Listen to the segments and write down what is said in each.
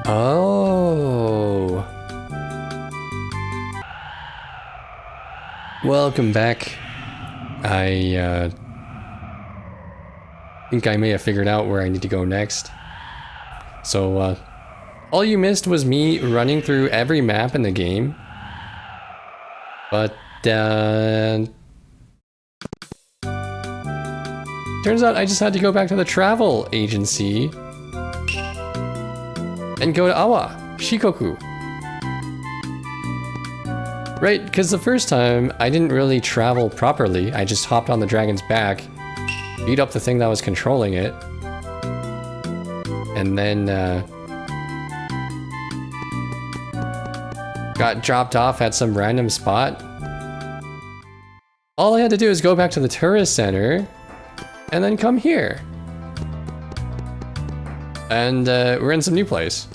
Oh. Welcome back. I think I may have figured out where I need to go next. So, all you missed was me running through every map in the game. But, turns out I just had to go back to the travel agency and go to Awa, Shikoku. Right, because the first time I didn't really travel properly. I just hopped on the dragon's back, beat up the thing that was controlling it, and then got dropped off at some random spot. All I had to do is go back to the tourist center and then come here. And we're in some new place.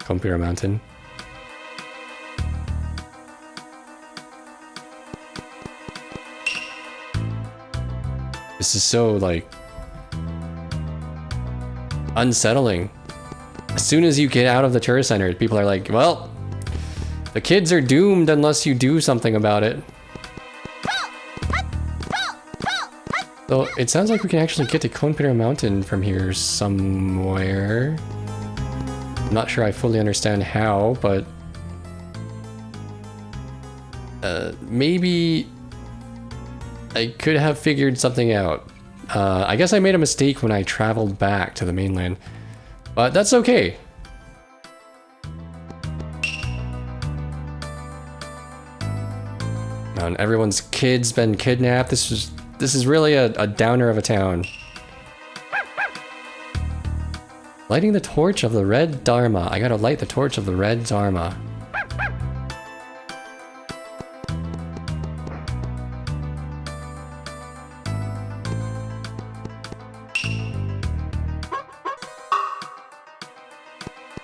Computer Mountain. This is so, like, unsettling. As soon as you get out of the tourist center, people are like, well, the kids are doomed unless you do something about it. So it sounds like we can actually get to Computer Mountain from here somewhere. I'm not sure I fully understand how, but maybe I could have figured something out. I guess I made a mistake when I traveled back to the mainland, but that's okay. And everyone's kid's been kidnapped. This is really a downer of a town. Lighting the torch of the red Dharma. I gotta light the torch of the red Dharma.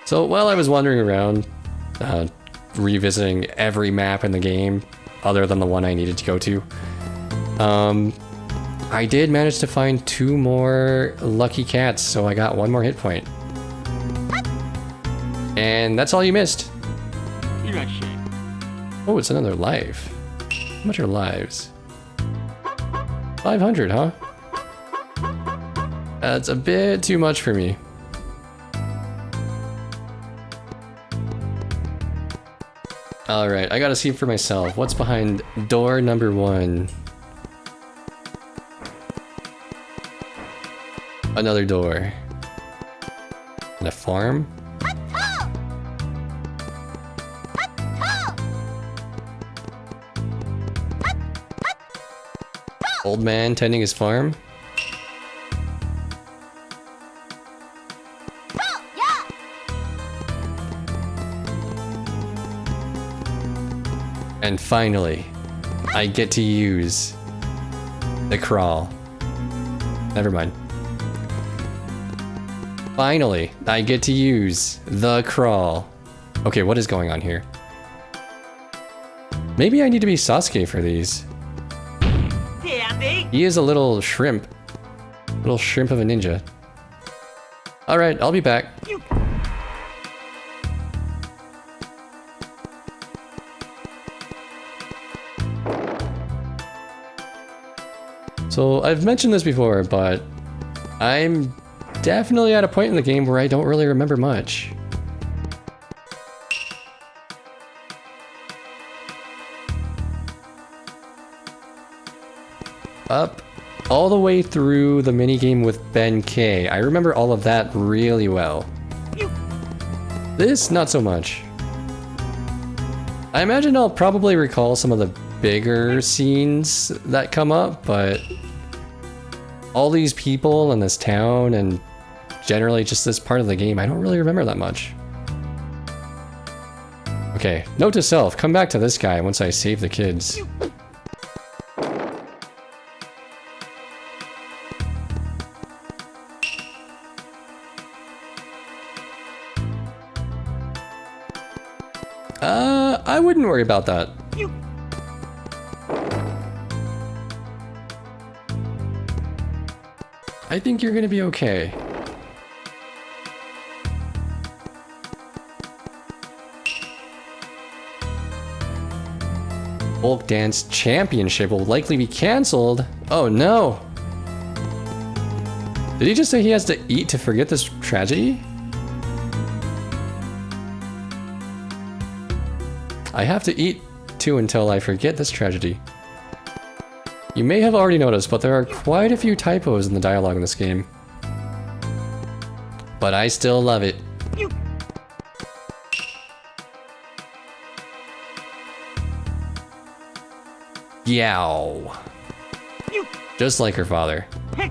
So while I was wandering around, revisiting every map in the game, other than the one I needed to go to, I did manage to find 2 more lucky cats, so I got 1 more hit point. And that's all you missed. Oh, it's another life. How much are lives? 500, huh? That's a bit too much for me. Alright, I gotta see for myself. What's behind door number 1? Another door. And a farm? Old man tending his farm? And finally, I get to use the crawl. Never mind. Finally, I get to use the crawl. Okay, what is going on here? Maybe I need to be Sasuke for these. He is a little shrimp. Little shrimp of a ninja. Alright, I'll be back. So, I've mentioned this before, but I'm definitely at a point in the game where I don't really remember much. Up all the way through the minigame with Ben K. I remember all of that really well. This, not so much. I imagine I'll probably recall some of the bigger scenes that come up, but all these people in this town and generally just this part of the game, I don't really remember that much. Okay, note to self, come back to this guy once I save the kids. I wouldn't worry about that. I think you're gonna be okay. Folk Dance Championship will likely be cancelled. Oh no! Did he just say he has to eat to forget this tragedy? I have to eat too until I forget this tragedy. You may have already noticed, but there are quite a few typos in the dialogue in this game. But I still love it. Yow. Just like her father. I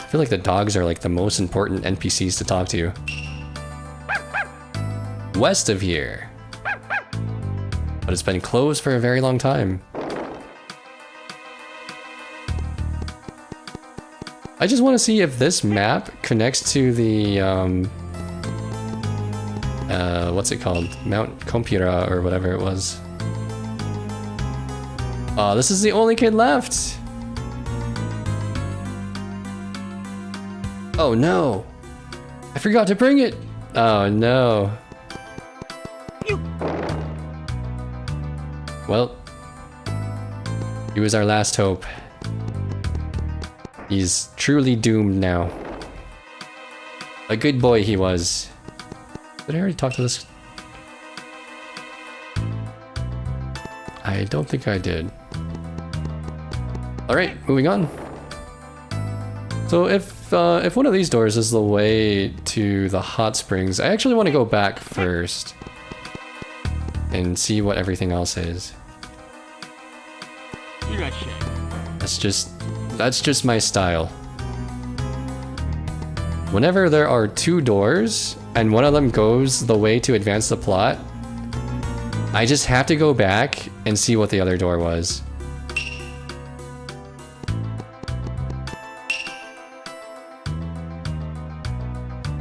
feel like the dogs are like the most important NPCs to talk to. West of here. But it's been closed for a very long time. I just want to see if this map connects to the, what's it called? Mount Compira or whatever it was. Oh, this is the only kid left! Oh no! I forgot to bring it! Oh no. Well, he was our last hope. He's truly doomed now. A good boy he was. Did I already talk to this? I don't think I did. Alright, moving on. So if one of these doors is the way to the hot springs, I actually want to go back first and see what everything else is. That's just my style. Whenever there are two doors and one of them goes the way to advance the plot, I just have to go back and see what the other door was.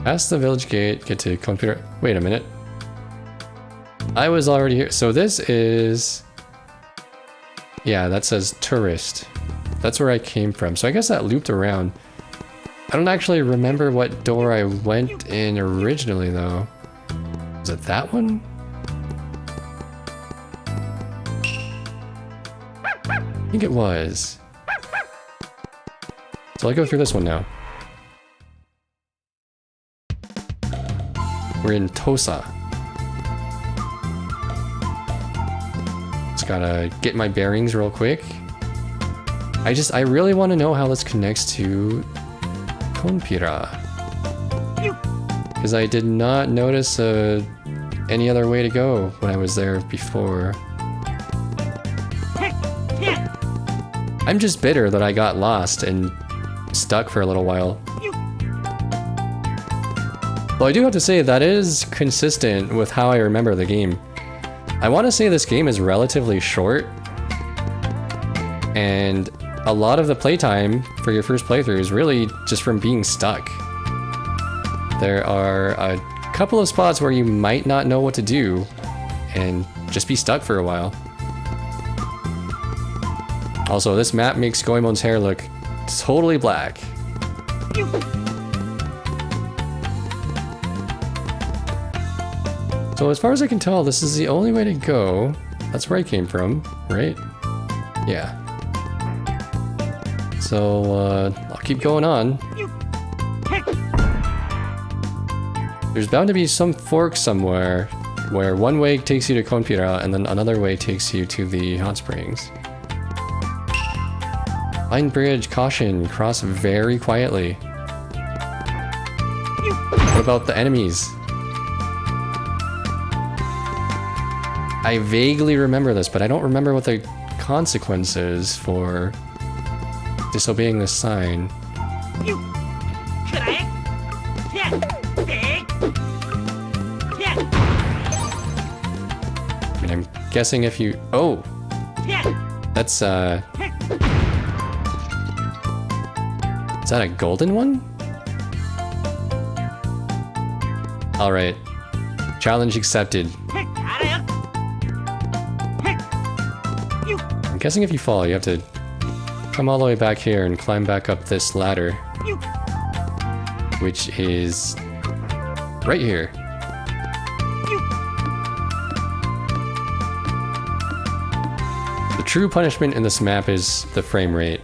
Past the village gate, get to computer. Wait a minute. I was already here. So this is... Yeah, that says tourist. That's where I came from. So I guess that looped around. I don't actually remember what door I went in originally though. Was it that one? I think it was. So I'll go through this one now. We're in Tosa. Just gotta get my bearings real quick. I really want to know how this connects to Konpira. Because I did not notice any other way to go when I was there before. I'm just bitter that I got lost and stuck for a little while. Well, I do have to say that is consistent with how I remember the game. I want to say this game is relatively short, and a lot of the playtime for your first playthrough is really just from being stuck. There are a couple of spots where you might not know what to do and just be stuck for a while. Also, this map makes Goemon's hair look totally black. So as far as I can tell, this is the only way to go. That's where I came from, right? Yeah. So, I'll keep going on. There's bound to be some fork somewhere where one way takes you to Konpira and then another way takes you to the hot springs. Line bridge, caution, cross very quietly. What about the enemies? I vaguely remember this, but I don't remember what the consequence is for disobeying this sign. I mean, I'm guessing if you... Oh! That's, Is that a golden one? Alright. Challenge accepted. I'm guessing if you fall, you have to come all the way back here and climb back up this ladder. which is right here. The true punishment in this map is the frame rate.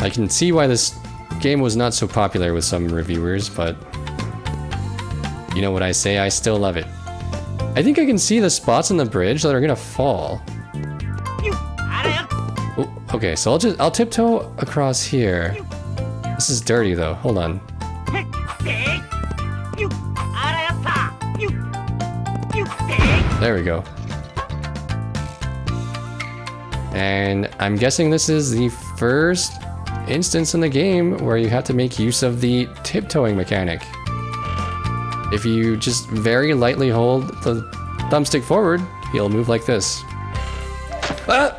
I can see why this game was not so popular with some reviewers, but you know what I say, I still love it. I think I can see the spots on the bridge that are gonna fall. Oh, okay, so I'll tiptoe across here. This is dirty though, hold on. There we go. And I'm guessing this is the first instance in the game where you have to make use of the tiptoeing mechanic. If you just very lightly hold the thumbstick forward, he'll move like this. Ah!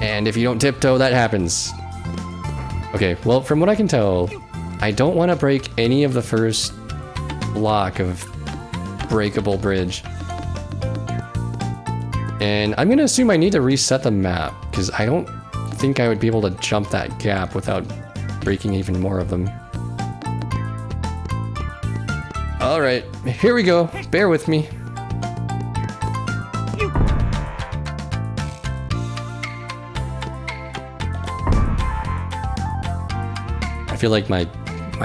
And if you don't tiptoe, that happens. Okay, well, from what I can tell, I don't want to break any of the first block of breakable bridge. And I'm gonna assume I need to reset the map, because I don't think I would be able to jump that gap without breaking even more of them. Alright, here we go. Bear with me. I feel like my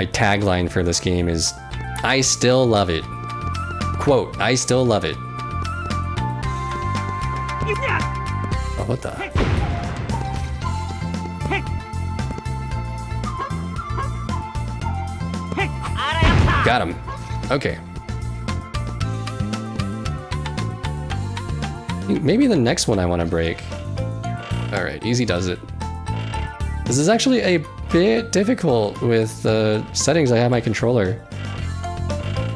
tagline for this game is, I still love it. Quote, I still love it. Oh, what the? Got him. Okay. Maybe the next one I want to break. Alright, easy does it. This is actually a bit difficult with the settings I have my controller.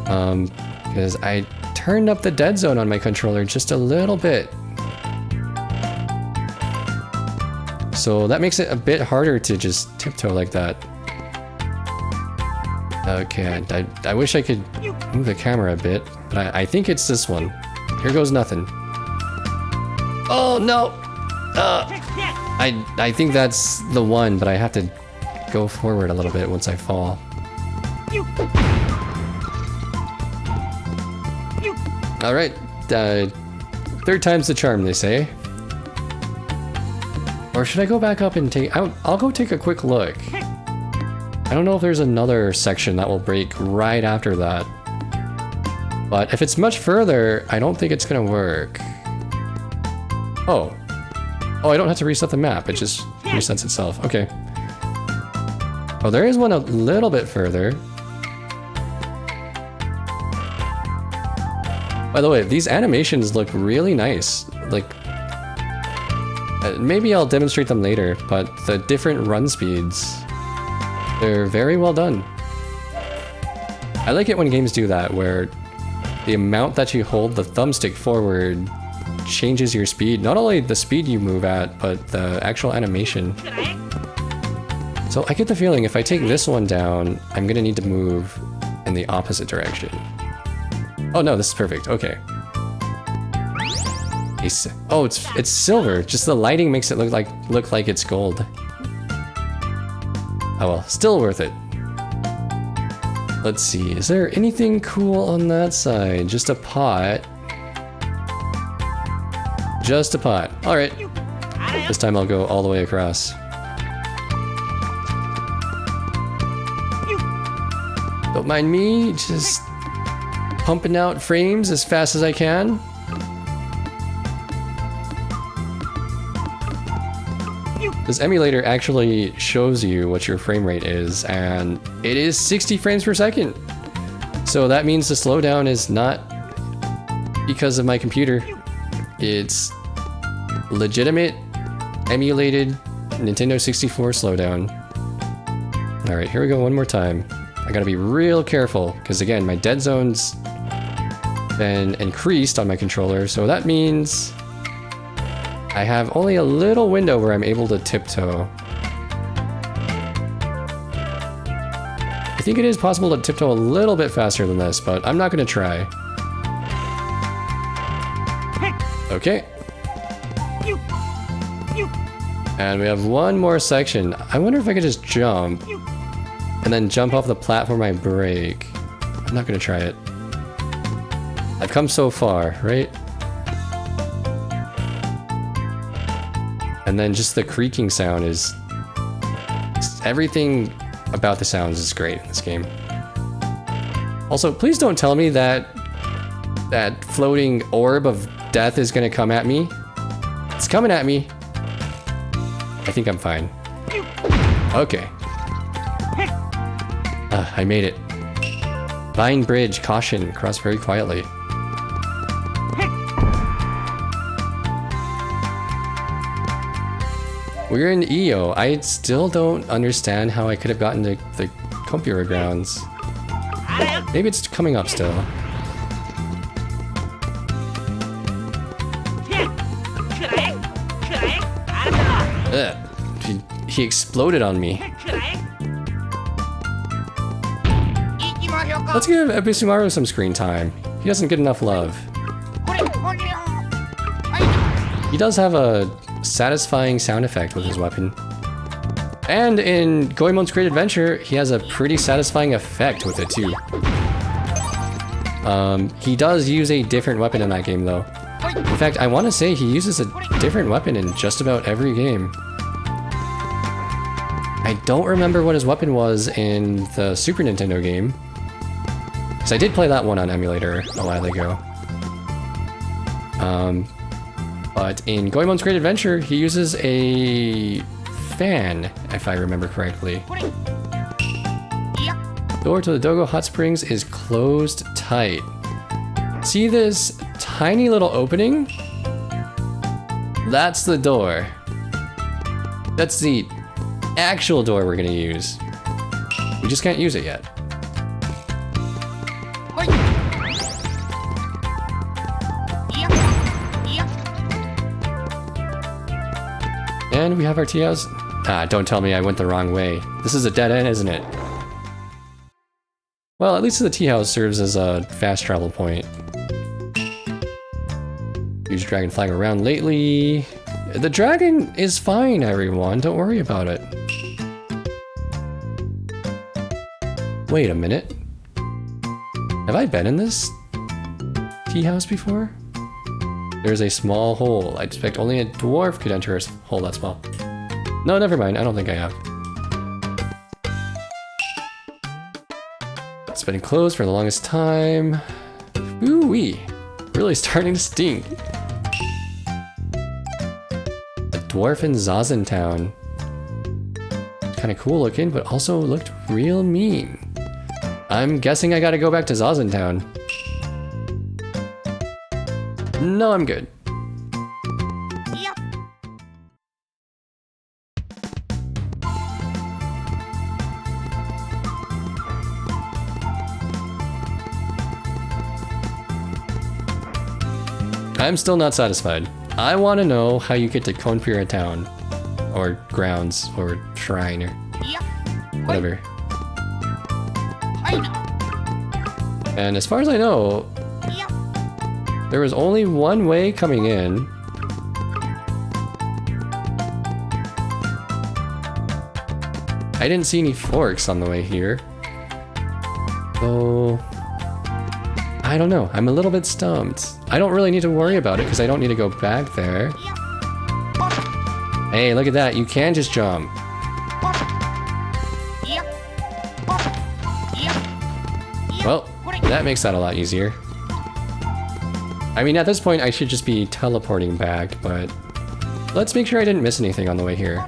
Because I turned up the dead zone on my controller just a little bit. So that makes it a bit harder to just tiptoe like that. Okay, I wish I could move the camera a bit, but I think it's this one. Here goes nothing. Oh no! I think that's the one, but I have to go forward a little bit once I fall. Alright, third time's the charm, they say. Or should I go back up and take... I'll go take a quick look. I don't know if there's another section that will break right after that. But if it's much further, I don't think it's gonna work. Oh. Oh, I don't have to reset the map, it just resets itself. Okay. Oh, there is one a little bit further. By the way, these animations look really nice. Like, maybe I'll demonstrate them later, but the different run speeds, they're very well done. I like it when games do that, where the amount that you hold the thumbstick forward changes your speed. Not only the speed you move at, but the actual animation. So I get the feeling if I take this one down, I'm gonna need to move in the opposite direction. Oh no, this is perfect, okay. Oh, it's silver. Just the lighting makes it look like it's gold. Oh well, still worth it. Let's see, is there anything cool on that side? Just a pot. Just a pot. Alright. This time I'll go all the way across. Don't mind me, just pumping out frames as fast as I can. This emulator actually shows you what your frame rate is, and it is 60 frames per second. So that means the slowdown is not because of my computer. It's legitimate, emulated Nintendo 64 slowdown. Alright, here we go one more time. I gotta be real careful, because again, my dead zone's been increased on my controller, so that means I have only a little window where I'm able to tiptoe. I think it is possible to tiptoe a little bit faster than this, but I'm not gonna try. Okay. And we have one more section. I wonder if I could just jump and then jump off the platform I break. I'm not gonna try it. I've come so far, right? And then just the creaking sound is... everything about the sounds is great in this game. Also, please don't tell me that that floating orb of death is gonna come at me. It's coming at me. I think I'm fine. Okay. I made it. Vine Bridge, caution, cross very quietly. We're in EO. I still don't understand how I could have gotten to the computer grounds. Maybe it's coming up still. Ugh. He exploded on me. Let's give Ebisumaru some screen time. He doesn't get enough love. He does have a satisfying sound effect with his weapon. And in Goemon's Great Adventure, he has a pretty satisfying effect with it too. He does use a different weapon in that game though. In fact, I want to say he uses a different weapon in just about every game. I don't remember what his weapon was in the Super Nintendo game. Because I did play that one on emulator a while ago. But in Goemon's Great Adventure, he uses a fan, if I remember correctly. Door to the Dogo Hot Springs is closed tight. See this tiny little opening? That's the door. That's the actual door we're gonna use. We just can't use it yet. And we have our tea house. Ah, don't tell me I went the wrong way. This is a dead end, isn't it? Well, at least the tea house serves as a fast travel point. Use dragon flying around lately. The dragon is fine, everyone. Don't worry about it. Wait a minute. Have I been in this tea house before? There's a small hole. I expect only a dwarf could enter a hole that small. No, never mind. I don't think I have. It's been closed for the longest time. Ooh-wee. Really starting to stink. A dwarf in Zazentown. Kind of cool looking, but also looked real mean. I'm guessing I gotta go back to Zazentown. No, I'm good. Yep. I'm still not satisfied. I want to know how you get to Konpira Town. Or grounds, or shrine, or whatever. And as far as I know, there was only one way coming in. I didn't see any forks on the way here. So I don't know. I'm a little bit stumped. I don't really need to worry about it because I don't need to go back there. Hey, look at that. You can just jump. Well, that makes that a lot easier. I mean, at this point, I should just be teleporting back, but let's make sure I didn't miss anything on the way here.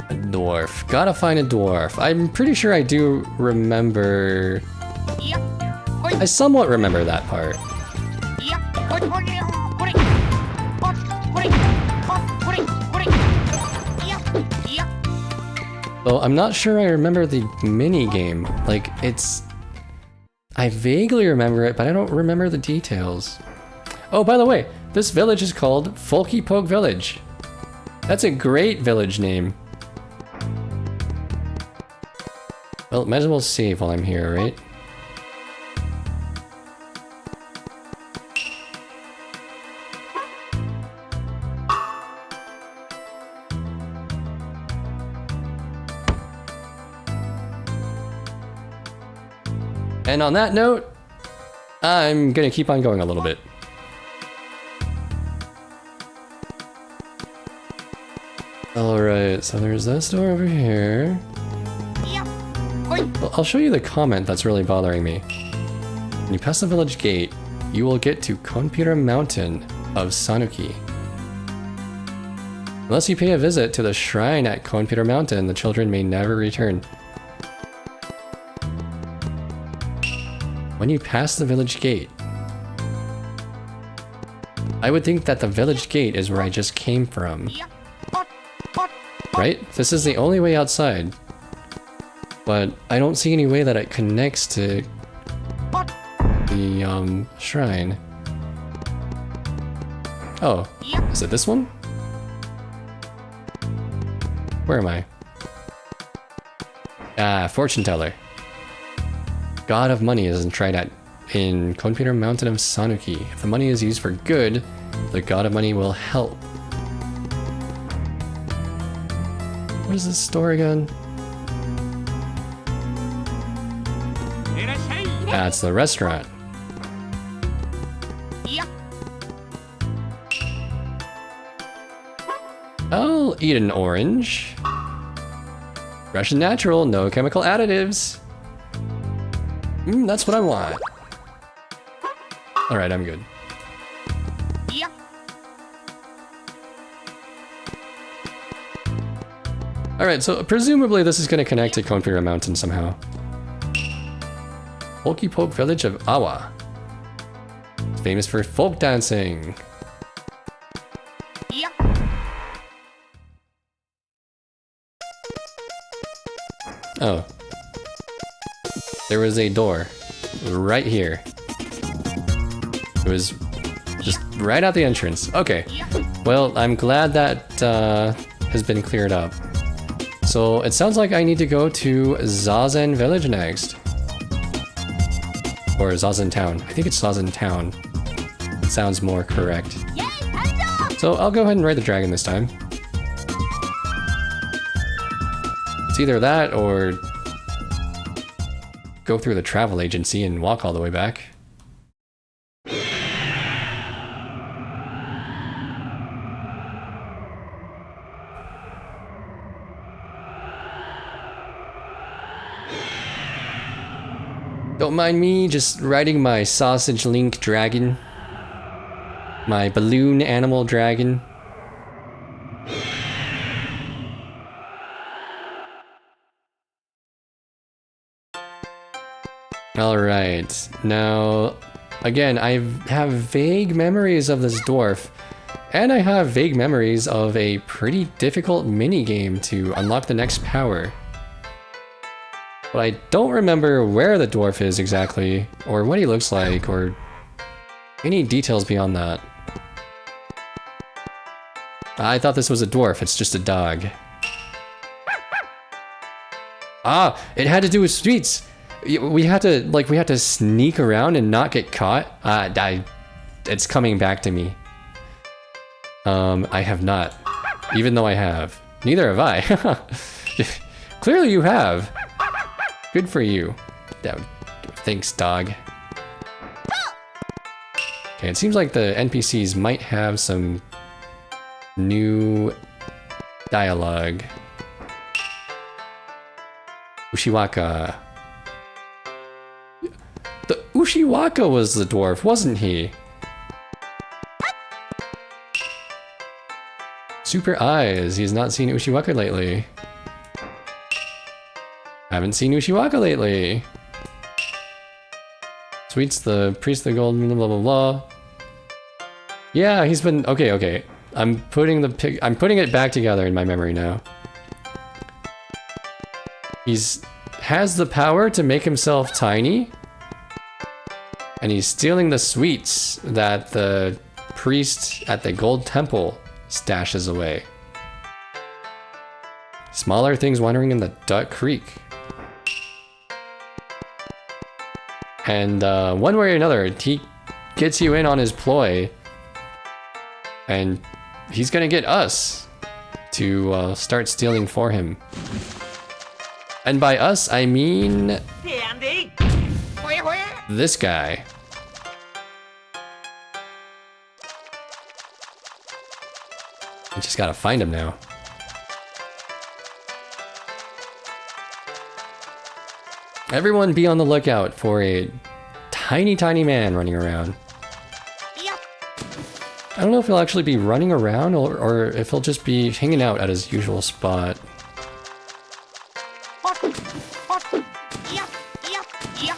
A dwarf. Gotta find a dwarf. I'm pretty sure I do remember... I somewhat remember that part. Well, I'm not sure I remember the mini game. Like, it's... I vaguely remember it, but I don't remember the details. Oh, by the way, this village is called Folky Poke Village. That's a great village name. Well, might as well save while I'm here, right? And on that note, I'm gonna keep on going a little bit. Alright, so there's this door over here. Yep. Oi. Well, I'll show you the comment that's really bothering me. When you pass the village gate, you will get to Konpira Mountain of Sanuki. Unless you pay a visit to the shrine at Konpira Mountain, the children may never return. When you pass the village gate, I would think that the village gate is where I just came from. Yep. Right? This is the only way outside. But I don't see any way that it connects to the shrine. Oh, Yep. is it this one? Where am I? Ah, fortune teller. God of money is enshrined at in Konpira Mountain of Sanuki. If the money is used for good, the god of money will help. What is this store again? That's the restaurant. Yep. I'll eat an orange. Fresh and natural, no chemical additives. That's what I want. Alright, I'm good. Yep. Alright, so presumably this is going to connect to Konpira Mountain somehow. Pokey Poke Village of Awa. It's famous for folk dancing. Yep. Oh. There was a door right here. It was just right at the entrance. Okay. Well, I'm glad that has been cleared up. So it sounds like I need to go to Zazen Village next. Or Zazen Town. I think it's Zazen Town. It sounds more correct. Yay, Panda! So I'll go ahead and ride the dragon this time. It's either that or go through the travel agency and walk all the way back. Don't mind me just riding my sausage link dragon. My balloon animal dragon. Alright, now, again, I have vague memories of this dwarf, and I have vague memories of a pretty difficult mini-game to unlock the next power. But I don't remember where the dwarf is exactly, or what he looks like, or any details beyond that. I thought this was a dwarf, it's just a dog. Ah, it had to do with sweets! We had to sneak around and not get caught. It's coming back to me. I have not, even though I have. Neither have I. Clearly you have. Good for you. Thanks, dog. Okay, it seems like the NPCs might have some new dialogue. Ushiwaka. The Ushiwaka was the dwarf, wasn't he? Super eyes. He's not seen Ushiwaka lately. Haven't seen Ushiwaka lately. Sweets, the priest, the gold, blah blah blah. Yeah, he's been okay. I'm putting it back together in my memory now. Has the power to make himself tiny. And he's stealing the sweets that the priest at the gold temple stashes away. Smaller things wandering in the Duck Creek. And one way or another, he gets you in on his ploy. And he's gonna get us to start stealing for him. And by us, I mean... Andy! Wait. this guy. I just gotta find him now. Everyone be on the lookout for a tiny, tiny man running around. Yep. I don't know if he'll actually be running around or if he'll just be hanging out at his usual spot. Hot. Yep. Yep. Yep.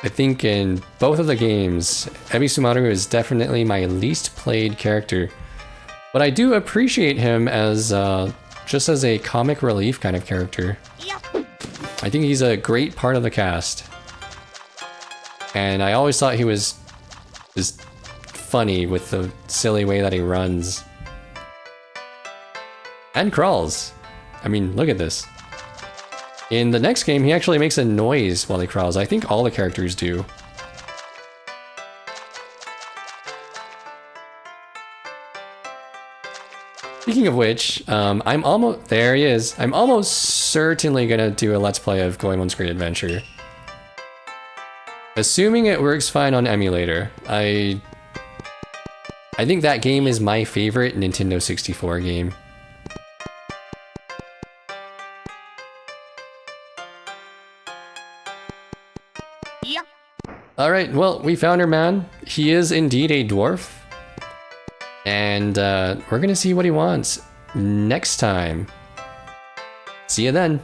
I think in both of the games, Ebi Sumaru is definitely my least played character. But I do appreciate him as just as a comic relief kind of character. Yep. I think he's a great part of the cast. And I always thought he was just funny with the silly way that he runs. And crawls. I mean, look at this. In the next game, he actually makes a noise while he crawls. I think all the characters do. Speaking of which, I'm almost... There he is. I'm almost certainly gonna do a Let's Play of Goemon's Great Adventure. Assuming it works fine on emulator. I think that game is my favorite Nintendo 64 game. Yep. Alright, well, we found our man. He is indeed a dwarf. And we're gonna see what he wants next time. See you then.